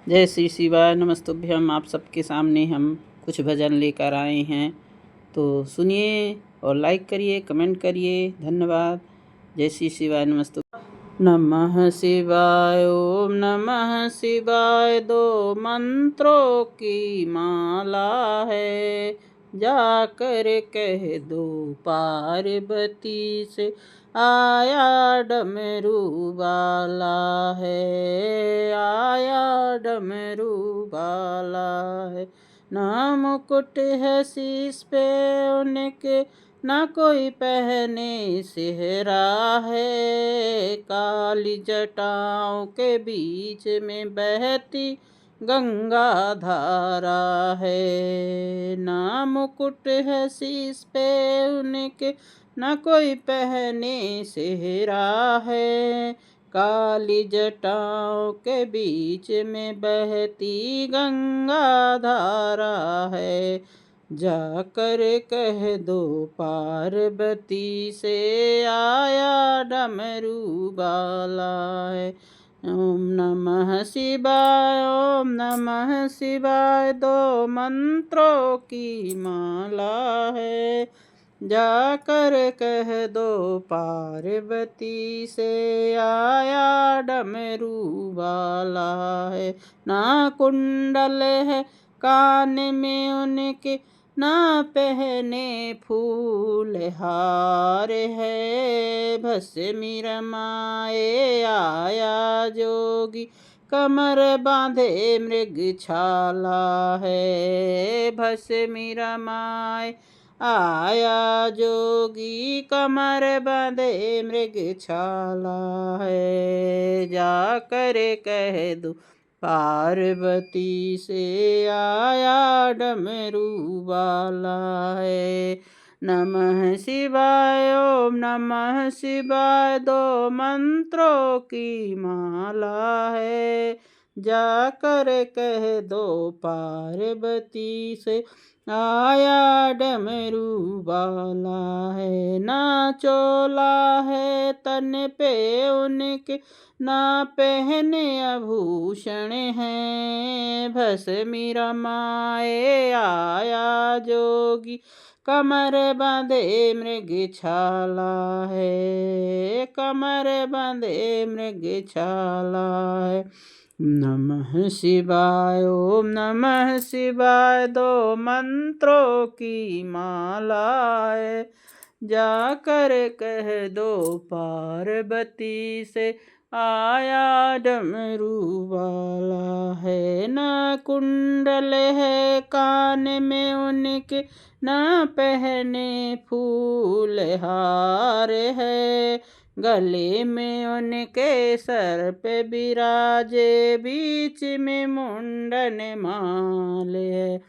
जय श्री शिवाय नमस्तुभ्यम। आप सबके सामने हम कुछ भजन लेकर आए हैं, तो सुनिए और लाइक करिए, कमेंट करिए। धन्यवाद। जय श्री शिवाय नमस्तु। नमः शिवाय ओम नमः शिवाय दो मंत्रों की माला है, जाकर कह दो पार्वती से आया डमरू वाला है, आया डमरू वाला है। ना मुकुट है शीश पे उनके, ना कोई पहने सेहरा है, काली जटाओं के बीच में बहती गंगा धारा है। ना मुकुट है शीश पे उनके, न कोई पहने सेहरा है, काली जटाओं के बीच में बहती गंगा धारा है। जाकर कह दो पार्वती से आया डमरू वाला है। ओम नमः शिवाय ओम नमः शिवाय दो मंत्रों की माला है, जाकर कह दो पार्वती से आया डमरू वाला है। ना कुंडल है कान में उनके, ना पहने फूल हार है, भस्मी रमाए आया जोगी, कमर बांधे मृग छाला है, भस्मी रमाए आया जोगी, कमर बांधे मृग छाला है। जाकर कह दो पार्वती से आया डमरू वाला है। नमः शिवाय ओम नमः शिवाय दो मंत्रों की माला है, जाकर कह दो पार्वती से आया डमरू वाला है। ना चोला है तन पे उनके, ना पहने आभूषण है, भस्मी रमाए आया जोगी, कमर बांधे मृग छाला है, कमर बांधे मृग छाला है। नमः शिवाय ओम नमः शिवाय दो मंत्रों की माला है, जाकर कह दो पार्वती से आया डमरू वाला है। ना कुंडल है कान में उनके, ना पहने फूल हार है, गले में उनके सर पे बिराजे, बीच में मुंडन माल है,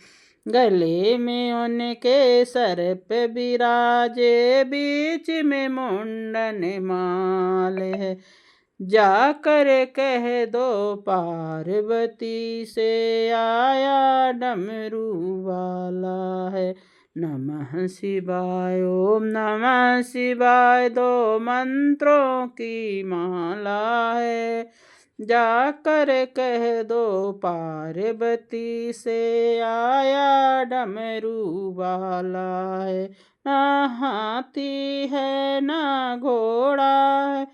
गले में उनके सर पे बिराजे, बीच में मुंडन माल है। जाकर कह दो पार्वती से आया डमरू वाला है। नमः शिवाय ओम नमः शिवाय दो मंत्रों की माला है, जाकर कह दो पार्वती से आया डमरू वाला है। ना हाथी है ना घोड़ा है,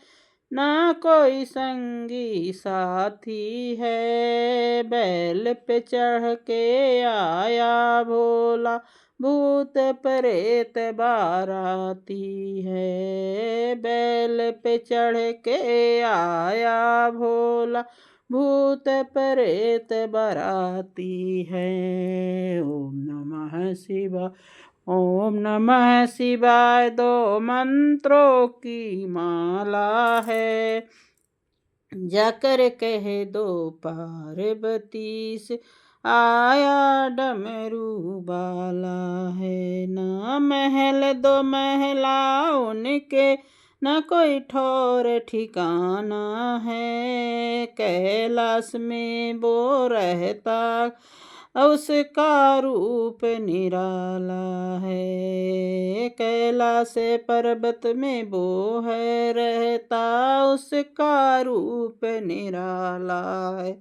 ना कोई संगी साथी है, बैल पे चढ़ के आया भोला, भूत प्रेत बाराती है, बैल पे चढ़ के आया भोला, भूत प्रेत बाराती है। ओम नमः शिवाय ओम नमः शिवाय दो मंत्रों की माला है, जाकर कह दो पार्वती से आया डमरू वाला है। ना महल दो महला उनके, न कोई ठौर ठिकाना है, कैलाश में वो रहता, उसका रूप निराला है, कैलाश पर्वत में वो है रहता, उसका रूप निराला है।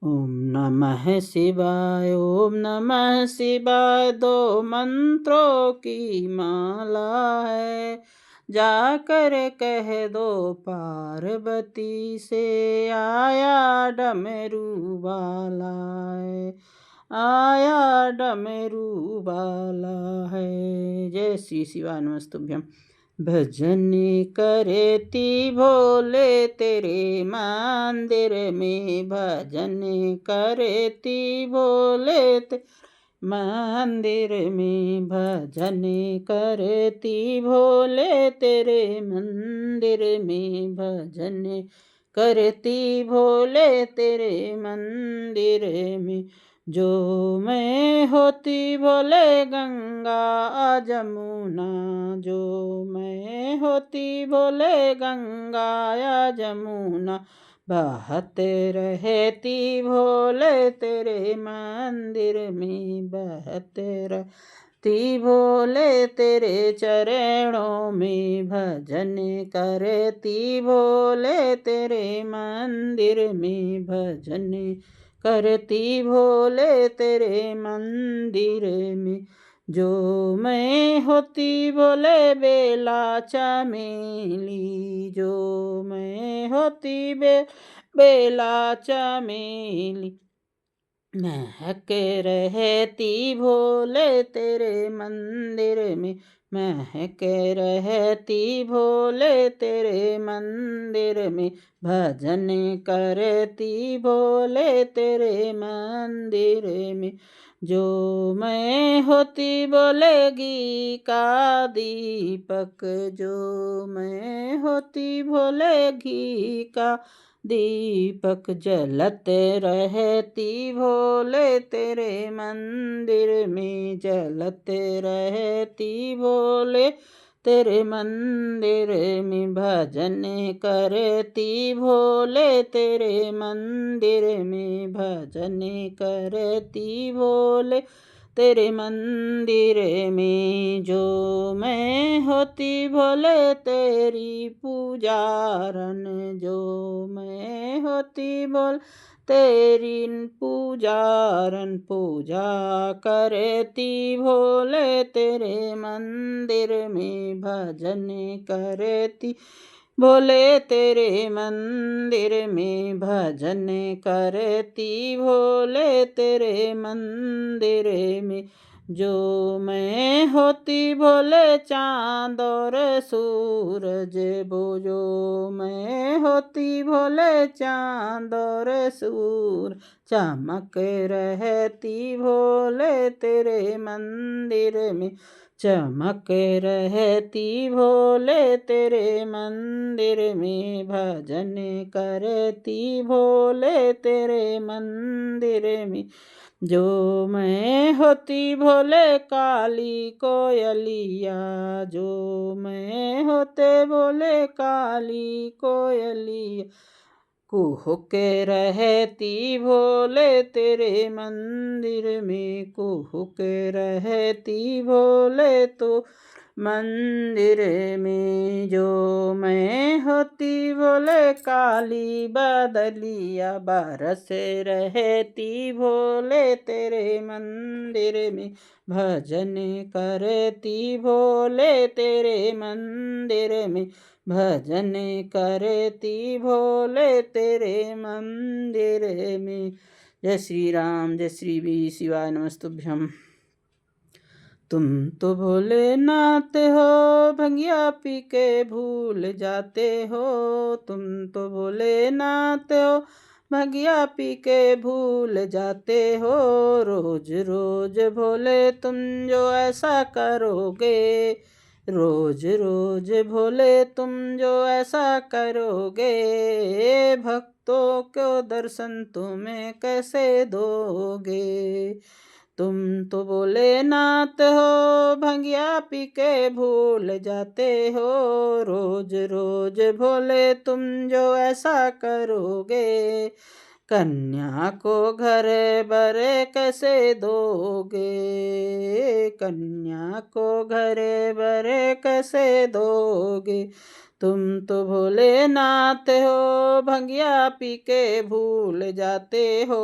ओम नमः शिवाय, ओम नमः शिवाय, दो मंत्रों की माला है। जाकर कह दो पार्वती से, आया डमरू वाला है, आया डमरू वाला है। जय श्री शिवाय नमस्तुभ्यम। भजन करती भोले तेरे मंदिर में, भजन करती भोले मंदिर में, भजन करती भोले तेरे मंदिर में, भजन करती भोले तेरे मंदिर में। जो मैं होती भोले गंगा जमुना, जो मैं होती भोले गंगा या जमुना, बहते रहती भोले तेरे मंदिर में, बहते रहती भोले तेरे चरणों में, भजन करती भोले तेरे मंदिर में, भजन करती भोले तेरे मंदिर में। जो मैं होती भोले बेला चमेली, जो मैं होती बेला चमेली, महक रहती भोले तेरे मंदिर में, महक रहती भोले तेरे मंदिर में, भजन करती भोले तेरे मंदिर में। जो मैं होती बोलेगी का दीपक, जो मैं होती भोलेगी का दीपक, जलते रहती भोले तेरे मंदिर में, जलते रहती भोले तेरे मंदिर में, भजन करती भोले तेरे मंदिर में, भजन करती भोले तेरे मंदिर में। जो मैं होती भोले तेरी पूजारन, जो मैं होती बोल तेरी पूजारन, पूजा करती भोले तेरे मंदिर में, भजन करती भोले तेरे मंदिर में, भजन करती भोले तेरे मंदिर में। जो मैं होती भोले चाँद और सूरज, वो जो मैं होती भोले चाँद और सूरज, चमक रहती भोले तेरे मंदिर में, चमक रहती भोले तेरे मंदिर में, भजन करती भोले तेरे मंदिर में। जो मैं होती भोले काली कोयलिया, जो मैं होते भोले काली कोयलिया, कुहक रहती भोले तेरे मंदिर में, कुहक रहती भोले तो मंदिर में। जो मैं होती भोले काली बदलिया, बरस रहती भोले तेरे मंदिर में, भजन करती भोले तेरे मंदिर में, भजन करती भोले तेरे मंदिर में। जय श्री राम, जय श्री वी शिवाय नमस्तुभ्यम। तुम तो भोलेनाथ हो, भंगिया पी के भूल जाते हो, तुम तो भोलेनाथ हो, भंगिया पी के भूल जाते हो। रोज रोज भोले तुम जो ऐसा करोगे, रोज रोज भोले तुम जो ऐसा करोगे, भक्तों को दर्शन तुम्हें कैसे दोगे। तुम तो भोलेनाथ हो, भंगिया पी के भूल जाते हो, रोज रोज भोले तुम जो ऐसा करोगे, कन्या को घर बर कैसे दोगे, कन्या को घर बर कैसे दोगे। तुम तो भोलेनाथ हो, भंगिया पी के भूल जाते हो।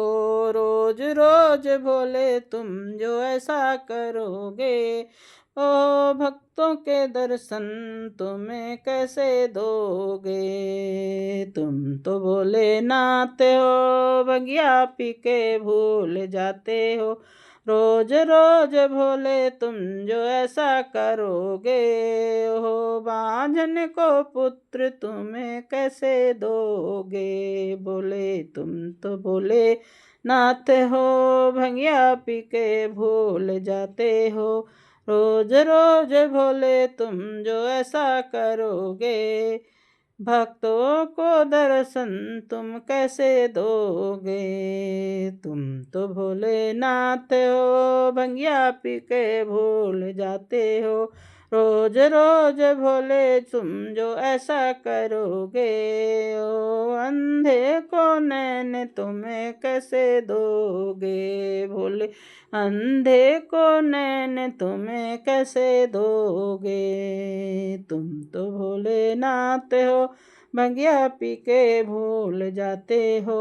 रोज रोज भोले तुम जो ऐसा करोगे, ओ भक्तों के दर्शन तुम्हें कैसे दोगे। तुम तो भोलेनाथ हो, भंगिया पी के भूल जाते हो। रोज रोज भोले तुम जो ऐसा करोगे, हो बांझन को पुत्र तुम्हें कैसे दोगे। बोले तुम तो बोले नाथ हो, भंगिया पी के भूल जाते हो। रोज रोज भोले तुम जो ऐसा करोगे, भक्तों को दर्शन तुम कैसे दोगे। तुम तो भोलेनाथ हो, भंगिया पी के भूल जाते हो। रोज रोज भोले तुम जो ऐसा करोगे, ओ अंधे को नैन तुम्हें कैसे दोगे। भोले अंधे को नैन तुम्हें कैसे दोगे। तुम तो भोलेनाथ हो, भंगिया पी के भूल जाते हो।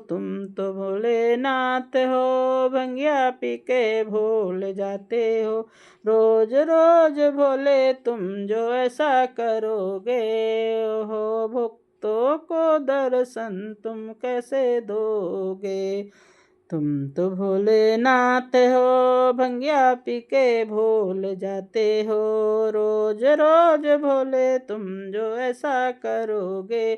तुम तो भोलेनाथ हो, भंगिया पी के भूल जाते हो। रोज रोज भोले तुम जो ऐसा करोगे, हो भक्तों को दर्शन तुम कैसे दोगे। तुम तो भोलेनाथ हो, भंगिया पी के भूल जाते हो। रोज रोज भोले तुम जो ऐसा करोगे,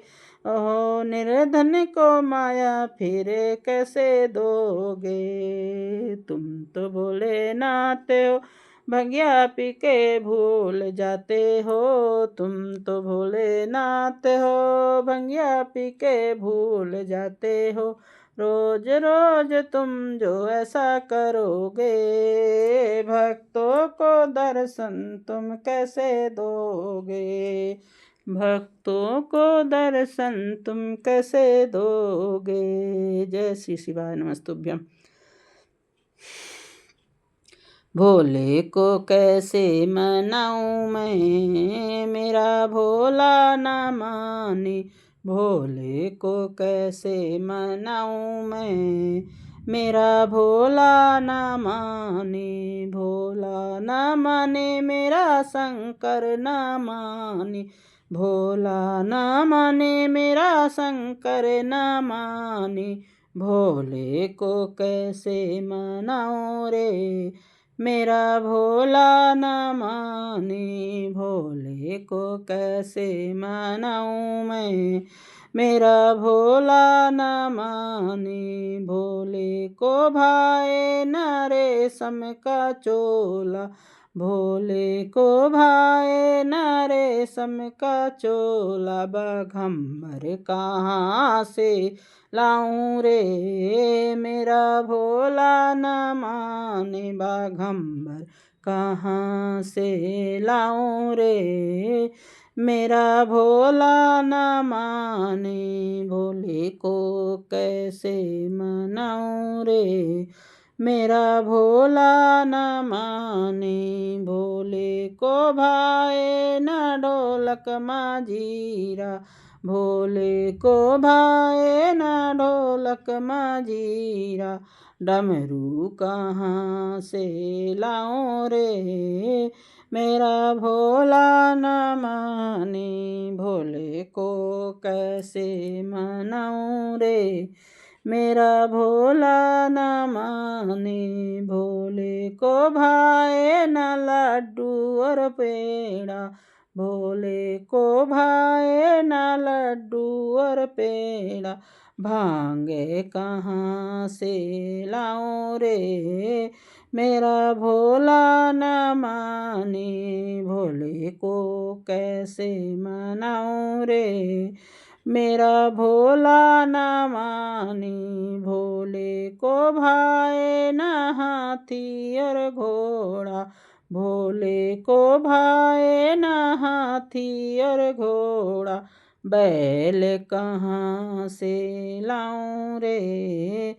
ओहो निर्धन को माया फिर कैसे दोगे। तुम तो भोलेनाथ हो, भंगिया पी के भूल जाते हो। तुम तो भोलेनाथ हो, भंगिया पी के भूल जाते हो। रोज रोज तुम जो ऐसा करोगे, भक्तों को दर्शन तुम कैसे दोगे। भक्तों को दर्शन तुम कैसे दोगे। जय श्री शिवाय नमस्तुभ्यम। भोले को कैसे मनाऊं मैं, मेरा भोला ना माने। भोले को कैसे मनाऊं मैं, मेरा भोला ना माने। भोला ना माने मेरा शंकर ना माने। भोला ना माने मेरा शंकर ना माने। भोले को कैसे मनाऊं रे, मेरा भोला ना माने। भोले को कैसे मनाऊं मैं, मेरा भोला ना माने। भोले को भाए न रेशम का चोला। भोले को भाए न रेशम का चोला। बाघंबर कहाँ से लाऊं रे, मेरा भोला न माने। बाघंबर कहाँ से लाऊं रे, मेरा भोला न माने। भोले को कैसे मनाऊं रे, मेरा भोला न माने। भोले को भाए न ढोलक माजीरा। भोले को भाए न ढोलक माजीरा। डमरू कहाँ से लाऊं रे, मेरा भोला न माने। भोले को कैसे मनाऊं रे, मेरा भोला न माने। भोले को भाए न लड्डू और पेड़ा। भोले को भाए न लड्डू और पेड़ा। भांगे कहाँ से लाऊं रे, मेरा भोला न माने। भोले को कैसे मनाऊं रे, मेरा भोला न माने। भोले को भाए न हाथी और घोड़ा। भोले को भाए न हाथी और घोड़ा। बैल कहाँ से लाऊं रे,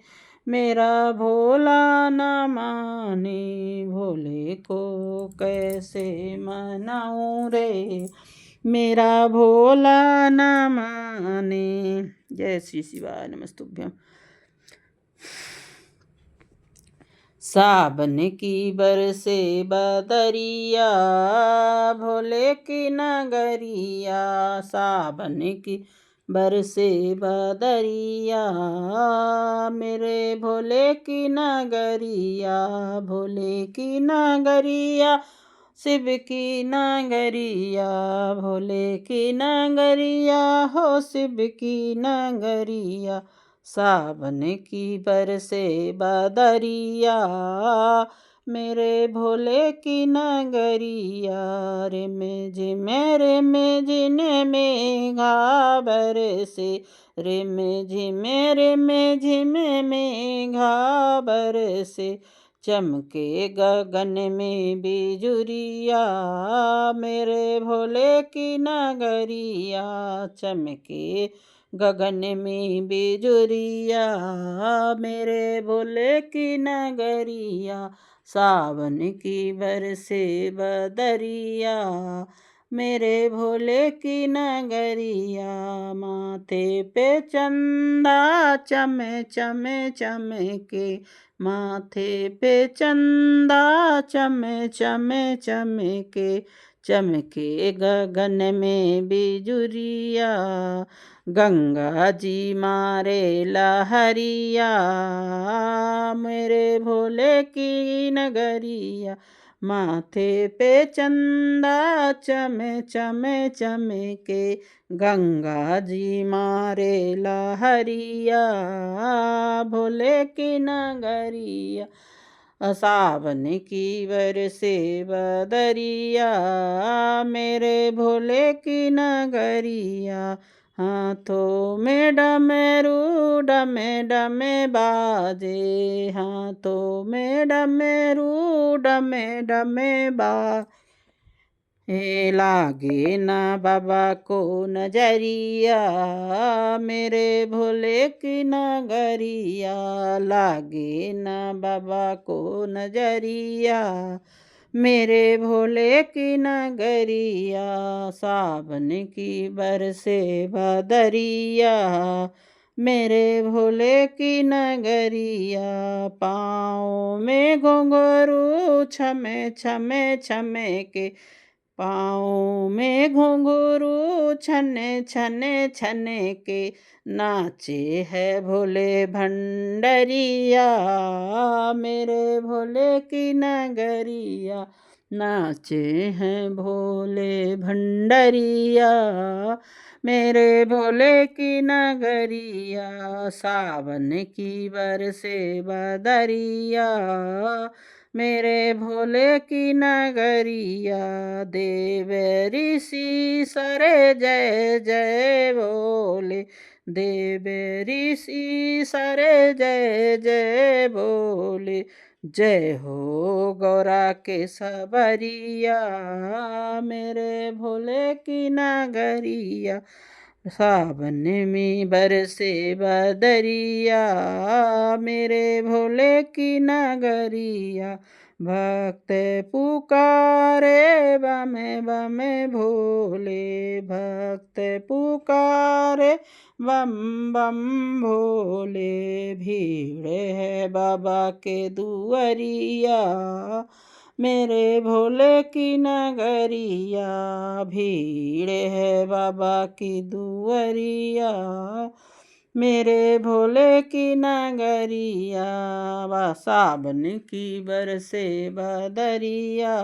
मेरा भोला न माने। भोले को कैसे मनाऊं रे, मेरा भोला न माने। जय श्री शिवाय नमस्तुभ्यं। सावन की बरसे बदरिया भोले की नगरिया, सावन की बरसे बदरिया मेरे भोले की नगरिया, भोले की नगरिया शिव की नगरिया, भोले की नगरिया हो शिव की नगरिया। सावन की बरसे बदरिया मेरे भोले की नगरिया, रे में जिने में बरसे, रे में घा बरसे, चमके गगन में बिजुरिया मेरे भोले की नगरिया, चमके गगन में बिजुरिया मेरे भोले की नगरिया। सावन की बरसे बदरिया मेरे भोले की नगरिया, माथे पे चंदा चमे चमे चमके, माथे पे चंदा चमे चमे चमके, चमके गगन में बिजुरिया गंगा जी मारे लहरिया मेरे भोले की नगरिया, माथे पे चंदा चमे चमे चमके, गंगा जी मारे लहरिया भोले की नगरिया। सावन की बरसे बदरिया मेरे भोले की नगरिया, हाथों में डमरू डमे डमे बाजे, हाथों में डमरू डमे डमे बाजे, लागे ना बाबा को नजरिया मेरे भोले की नगरिया, लागे ना बाबा को नजरिया मेरे भोले की नगरिया। सावन की बरसे बदरिया मेरे भोले की नगरिया, पाँव में घुंघरू छमे छमे छमे के, पाँव में घुंघरू छने छने छने के, नाचे है भोले भंडरिया मेरे भोले की नगरिया, नाचे हैं भोले भंडरिया मेरे भोले की नगरिया। सावन की बरसे बदरिया मेरे भोले की नगरिया, देव ऋषि सरे जय जय बोले, देव ऋषि सरे जय जय बोले, जय हो गौरा के सबरिया मेरे भोले की नगरिया। सावन में बरसे बदरिया मेरे भोले की नगरिया, भक्त पुकारे बमे बमे भोले, भक्त पुकारे बम बम भोले, भीड़ है बाबा के दुआरिया मेरे भोले की नगरिया, भीड़ है बाबा की दुआरिया मेरे भोले की नगरिया। सावन की बरसे बदरिया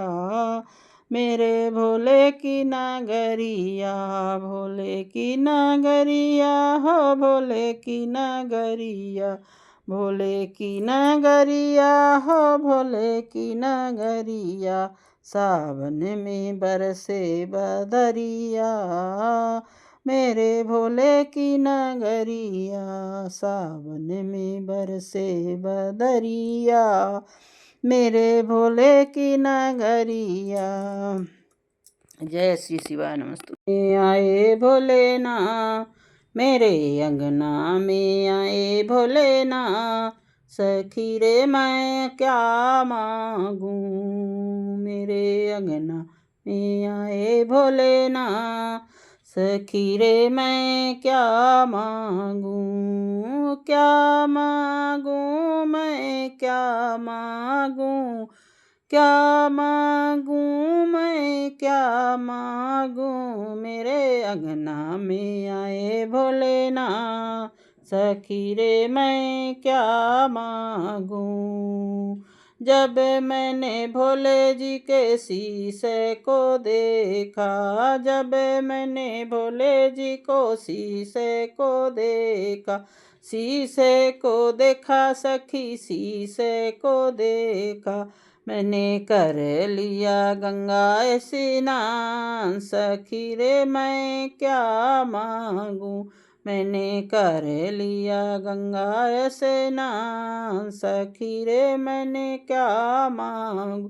मेरे भोले की नगरिया, भोले की नगरिया हो भोले की नगरिया, भोले की नगरिया हो भोले की नगरिया। सावन में बरसे बदरिया मेरे भोले की नगरिया, सावन में बरसे बदरिया मेरे भोले की नगरिया। जय श्री शिवाय नमस्ते। आए भोलेना मेरे अंगना में, आए भोलेना सखी रे मैं क्या मांगूं, मेरे अंगना में आए भोलेनाथ। सखी रे मैं क्या मांगूं, क्या मांगूं, मैं क्या मांगूं, क्या मांगूं, मैं क्या मांगूं। मेरे अंगना में आए भोलेनाथ। सखी रे मैं क्या मांगूं। जब मैंने भोले जी के शीशे को देखा, जब मैंने भोले जी को शीशे को देखा, शीशे को देखा सखी, शीशे को देखा, मैंने कर लिया गंगा स्नान। सखी रे मैं क्या मांगूं, मैंने कर लिया गंगा स्नान। सखी रे मैंने क्या मांगूं।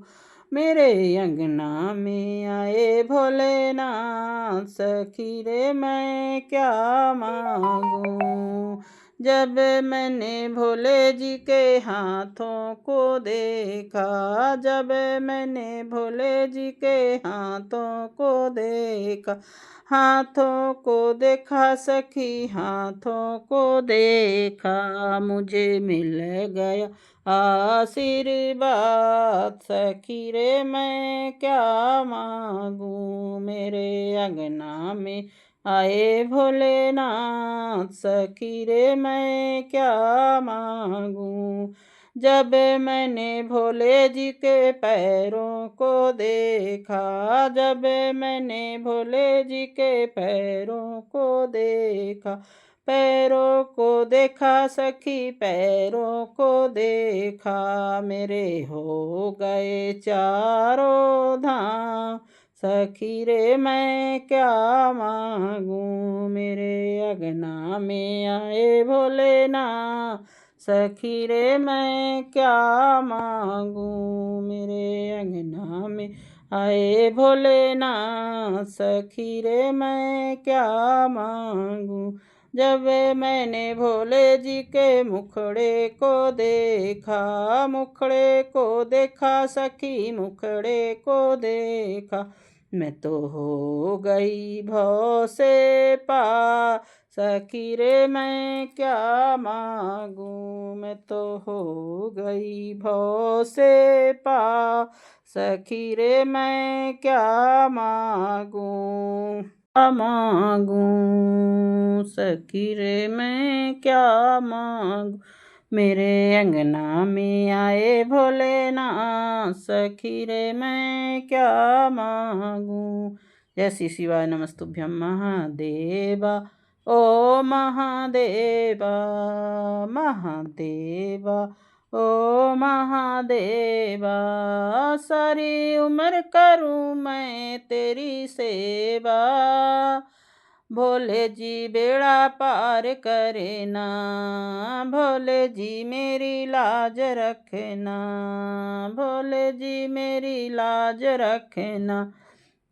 मेरे अंगना में आए भोलेनाथ। सखी रे मैं क्या मांगूं। जब मैंने भोले जी के हाथों को देखा, जब मैंने भोले जी के हाथों को देखा, हाथों को देखा सखी, हाथों को देखा, मुझे मिल गया आशीर्वाद। सखी रे मैं क्या मांगूं। मेरे अंगना में आए भोलेनाथ। सखी रे मैं क्या मांगूं। जब मैंने भोले जी के पैरों को देखा, जब मैंने भोले जी के पैरों को देखा, पैरों को देखा सखी, पैरों को देखा, मेरे हो गए चारों धाम। सखी रे मैं क्या मांगूं। मेरे अंगना में आए भोलेनाथ। सखी रे मैं क्या मांगूं। मेरे अंगना में आए भोलेनाथ। सखी रे मैं क्या मांगूं। जब मैंने भोले जी के मुखड़े को देखा, मुखड़े को देखा सखी, मुखड़े को देखा, मैं तो हो गई भव से पार। सखी रे मैं क्या मांगूं। मैं तो हो गई भव से पार। सखी रे मैं क्या मांगूं, क्या मांगूं। सखी रे मैं क्या मांगूं। मेरे अंगना में आए भोलेनाथ। सखी रे मैं क्या मांगूं। जय श्री शिवाय। नमस्तुभ्यं महादेवा। ओ महादेवा, महादेवा, ओ महादेवा। सारी उम्र करूं मैं तेरी सेवा। भोले जी बेड़ा पार करे ना, भोले जी मेरी लाज रखना, भोले जी मेरी लाज रखना।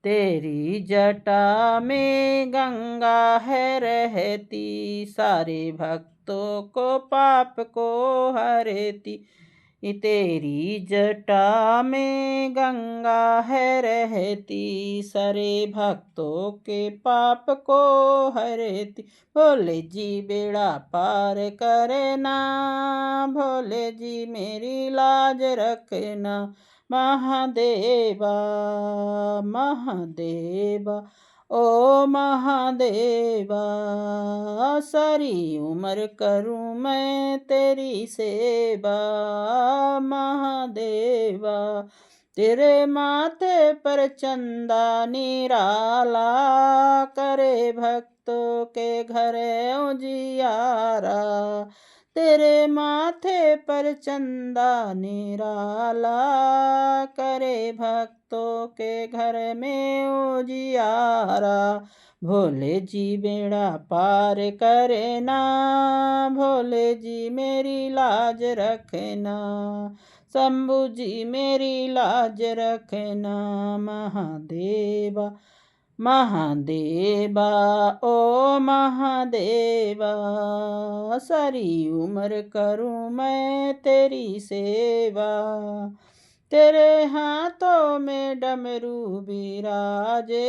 तेरी जटा में गंगा है रहती, सारे भक्तों को पाप को हरती। तेरी जटा में गंगा है रहती, सारे भक्तों के पाप को हरती। भोले जी बेड़ा पार करना, भोले जी मेरी लाज रखना। महादेवा, महादेवा, ओ महादेवा। सारी उम्र करूं मैं तेरी सेवा। महादेवा, तेरे माथे पर चंदा निराला, करे भक्तों के घर उजियारा। तेरे माथे पर चंदा निराला, करे भक्तों के घर में उजियारा। भोले जी बेड़ा पार करना, भोले जी मेरी लाज रखना। शंभु जी मेरी लाज रखना। महादेवा, महादेवा, ओ महादेवा। सारी उम्र करूं मैं तेरी सेवा। तेरे हाथों में डमरू बिराजे,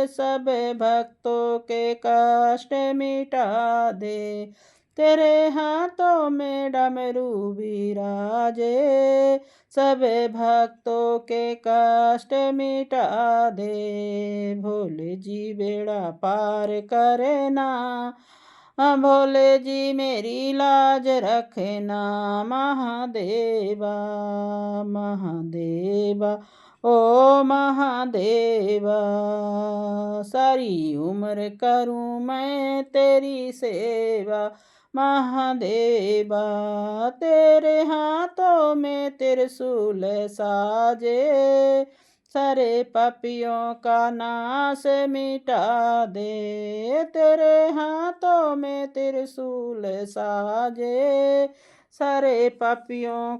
सब भक्तों के कष्ट मिटा दे। तेरे हाथों में डमरू बिराजे, सब भक्तों के कष्ट मिटा दे। भोले जी बेड़ा पार करे ना, भोले जी मेरी लाज रखना। महादेवा महादेवा ओ महादेवा, सारी उम्र करूं मैं तेरी सेवा। महादेवा तेरे हाथों में त्रिशूल साजे, सारे पापियों का नाश मिटा दे। तेरे हाथों में त्रिशूल साजे, सारे पापियों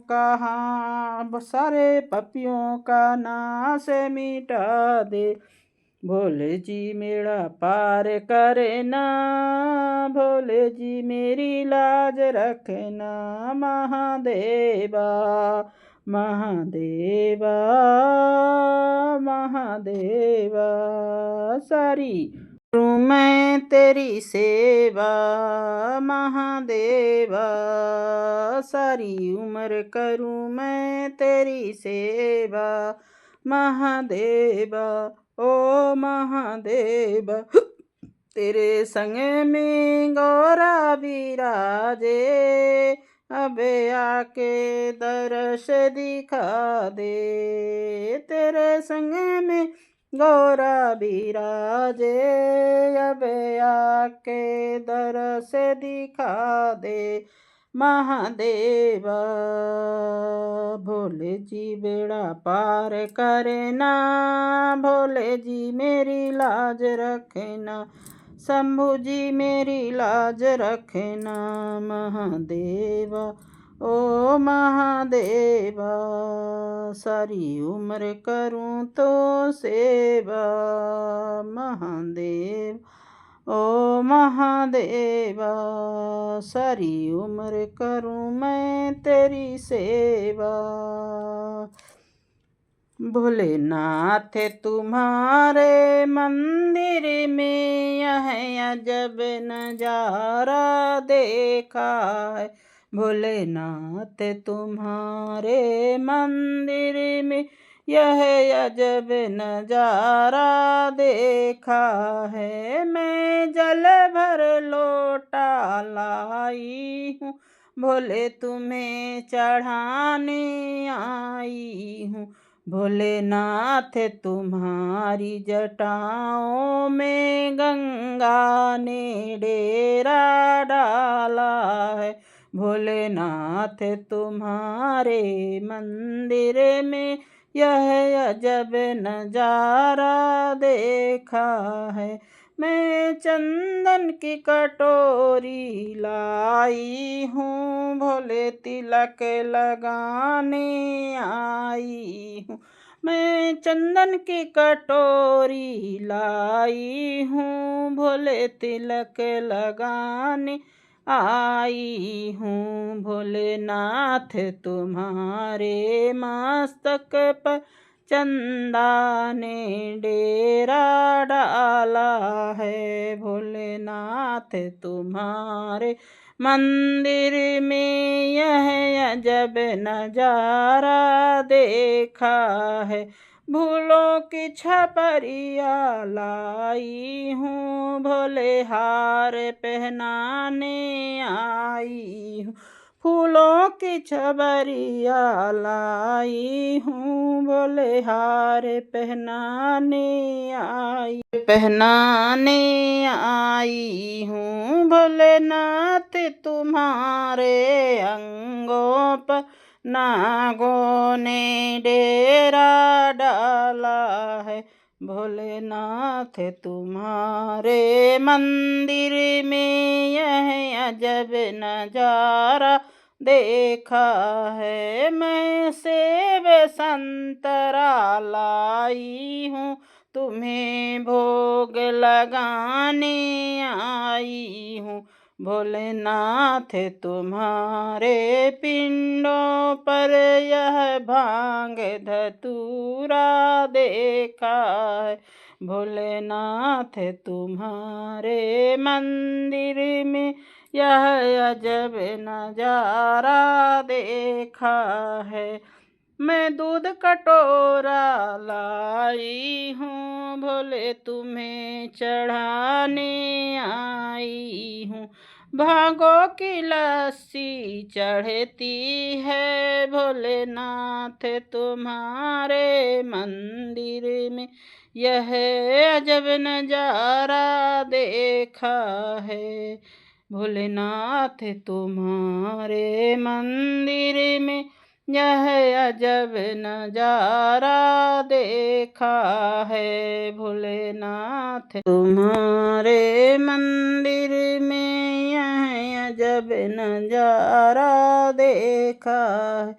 का नाश मिटा दे। भोले जी मेरा पार करे ना, भोले जी मेरी लाज रखना। महादेवा महादेवा महादेवा, सारी करूं मैं तेरी सेवा। महादेवा सारी उम्र करूं मैं तेरी सेवा। महादेवा ओ महादेवा, तेरे संग में गौरा विराजे, अब आके दर्श दिखा दे। तेरे संग में गौरा विराजे, अब आके दर्श दिखा दे। महादेवा भोले जी बेड़ा पार करना, भोले जी मेरी लाज रखना। शंभु जी मेरी लाज रखना। महादेवा ओ महादेवा, सारी उम्र करूं तो सेवा। महादेव ओ महादेवा, सारी उम्र करूं मैं तेरी सेवा। भोलेनाथ तुम्हारे मंदिर में यह अजब नजारा देखा है। भोलेनाथ तुम्हारे मंदिर में यह अजब नजारा देखा है। मैं जल भर लोटा लाई हूँ, भोले तुम्हें चढ़ाने आई हूँ। भोलेनाथ तुम्हारी जटाओं में गंगा ने डेरा डाला है। भोलेनाथ तुम्हारे मंदिर में यह अजब नजारा देखा है। मैं चंदन की कटोरी लाई हूँ, भोले तिलक लगाने आई हूँ। मैं चंदन की कटोरी लाई हूँ, भोले तिलक लगाने आई हूँ। भोलेनाथ तुम्हारे मस्तक पर चंदा ने डेरा डाला है। भोलेनाथ तुम्हारे मंदिर में यह अजब नजारा देखा है। फूलों की छपरिया लाई हूँ, भोले हार पहनाने आई हूँ। फूलों की छबरिया लाई हूँ, भोले हार पहनाने आई हूँ। भोलेनाथ तुम्हारे अंगों पर नागों ने डेरा डाला है। भोलेनाथ तुम्हारे मंदिर में यह अजब नजारा देखा है। मैं सेब संतरा लाई हूँ, तुम्हें भोग लगाने आई हूँ। भोलेनाथ तुम्हारे पिंडों पर यह भांग धतूरा देखा है। भोलेनाथ तुम्हारे मंदिर में यह अजब नजारा देखा है। मैं दूध कटोरा लाई हूँ, भोले तुम्हें चढ़ाने आई हूँ। भांगों की लस्सी चढ़ती है भोलेनाथ तुम्हारे मंदिर में यह अजब नजारा देखा है। भोलेनाथ तुम्हारे मंदिर में यह अजब नजारा देखा है। भोलेनाथ तुम्हारे मंदिर में यह अजब नजारा देखा है।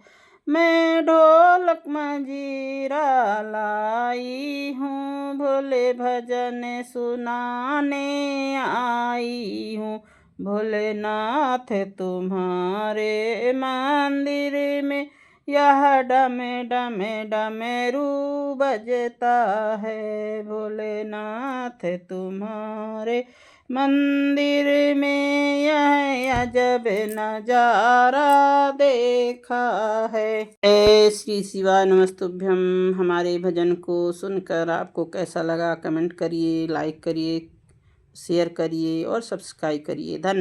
मैं ढोलक मंजीरा लाई हूँ, भोले भजन सुनाने आई हूँ। भोलेनाथ तुम्हारे मंदिर में यह डमे डमे डमरू बजता है। भोलेनाथ तुम्हारे मंदिर में यह अजब नजारा देखा है। जय श्री शिवाय नमस्तुभ्यम। हमारे भजन को सुनकर आपको कैसा लगा कमेंट करिए, लाइक करिए, शेयर करिए और सब्सक्राइब करिए। धन्यवाद।